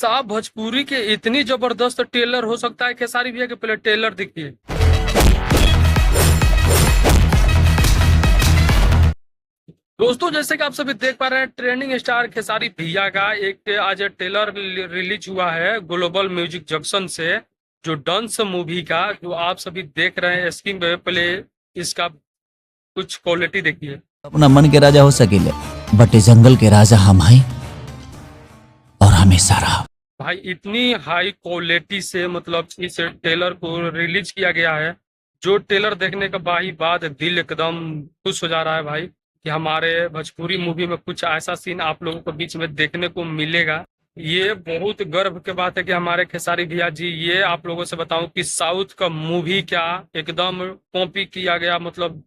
साहब भोजपुरी के इतनी जबरदस्त टेलर हो सकता है खेसारी भैया के, पहले टेलर देखिए। दोस्तों जैसे कि आप सभी देख पा रहे हैं, ट्रेंडिंग स्टार खेसारी भैया का एक आज टेलर रिलीज हुआ है ग्लोबल म्यूजिक जंक्शन से, जो डंस मूवी का, जो आप सभी देख रहे हैं स्क्रीन पे। पहले इसका कुछ क्वालिटी देखिए। अपना मन के राजा हो सकेले, बट इस जंगल के राजा हम हैं और हमेशा रहा। भाई इतनी हाई क्वालिटी से मतलब इस टेलर को रिलीज किया गया है, जो टेलर देखने के बाद दिल एकदम खुश हो जा रहा है भाई, कि हमारे भोजपुरी मूवी में कुछ ऐसा सीन आप लोगों को बीच में देखने को मिलेगा। ये बहुत गर्व की बात है कि हमारे खेसारी भैया जी, ये आप लोगों से बताऊं कि साउथ का मूवी क्या एकदम कॉपी किया गया, मतलब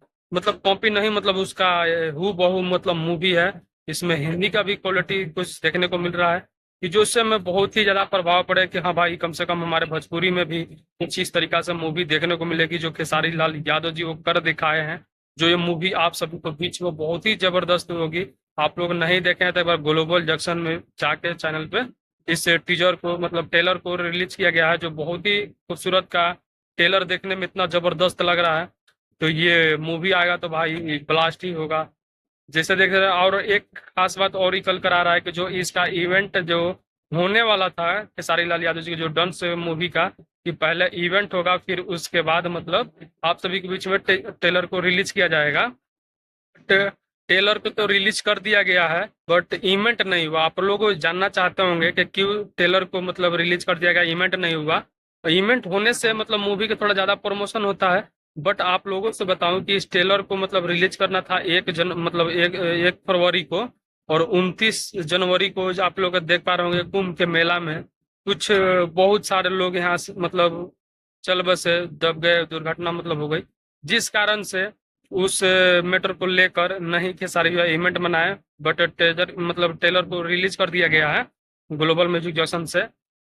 कॉपी नहीं, मतलब उसका हू बहू मतलब मूवी है। इसमें हिंदी का भी क्वालिटी कुछ देखने को मिल रहा है, कि जो उससे हमें बहुत ही ज्यादा प्रभाव पड़े कि हाँ भाई, कम से कम हमारे भोजपुरी में भी कुछ इस तरीका से मूवी देखने को मिलेगी जो खेसारी लाल यादव जी वो कर दिखाए हैं। जो ये मूवी आप सभी को बीच में बहुत ही जबरदस्त होगी। आप लोग नहीं देखे हैं तो एक बार ग्लोबल जंक्शन में जाके चैनल पे इस टीजर को मतलब टेलर को रिलीज किया गया है, जो बहुत ही खूबसूरत का टेलर देखने में इतना जबरदस्त लग रहा है। तो ये मूवी आएगा तो भाई ब्लास्ट ही होगा जैसे देख रहे हैं। और एक खास बात और ही कल करा रहा है कि जो इसका इवेंट जो होने वाला था खेसारी लाल यादव जी की जो डंस मूवी का, कि पहले इवेंट होगा फिर उसके बाद मतलब आप सभी के बीच में टेलर को रिलीज किया जाएगा। टेलर को तो रिलीज कर दिया गया है, बट इवेंट नहीं हुआ। आप लोग जानना चाहते होंगे कि क्यों टेलर को मतलब रिलीज कर दिया गया, इवेंट नहीं हुआ। इवेंट होने से मतलब मूवी का थोड़ा ज्यादा प्रमोशन होता है। बट आप लोगों से बताऊं कि इस टेलर को मतलब रिलीज करना था मतलब एक फरवरी को, और 29 जनवरी को जो आप लोग देख पा रहे होंगे कुंभ के मेला में कुछ बहुत सारे लोग यहाँ से मतलब चल बसे दब गए, दुर्घटना मतलब हो गई, जिस कारण से उस मैटर को लेकर नहीं खेसारी हुआ इवेंट मनाए, बट टेलर मतलब टेलर को रिलीज कर दिया गया है ग्लोबल म्यूजिक जंक्शन से।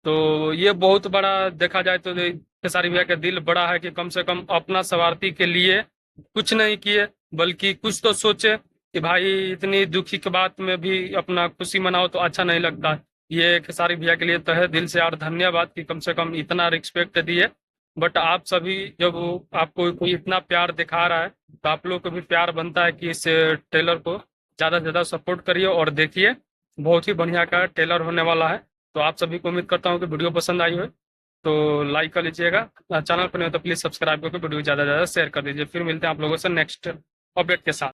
तो ये बहुत बड़ा देखा जाए तो खेसारी भैया का दिल बड़ा है कि कम से कम अपना स्वार्थी के लिए कुछ नहीं किए, बल्कि कुछ तो सोचे कि भाई इतनी दुखी के बात में भी अपना खुशी मनाओ तो अच्छा नहीं लगता। ये खेसारी भैया के लिए तहे दिल से यार धन्यवाद कि कम से कम इतना रिस्पेक्ट दिए। बट आप सभी जब आपको कोई इतना प्यार दिखा रहा है तो आप लोग को भी प्यार बनता है कि इस टेलर को ज्यादा से ज्यादा सपोर्ट करिए और देखिए, बहुत ही बढ़िया का टेलर होने वाला है। तो आप सभी को उम्मीद करता हूँ कि वीडियो पसंद आई हो तो लाइक कर लीजिएगा, चैनल पर नहीं हो तो प्लीज सब्सक्राइब करके वीडियो ज्यादा से ज्यादा शेयर कर दीजिए। फिर मिलते हैं आप लोगों से नेक्स्ट अपडेट के साथ।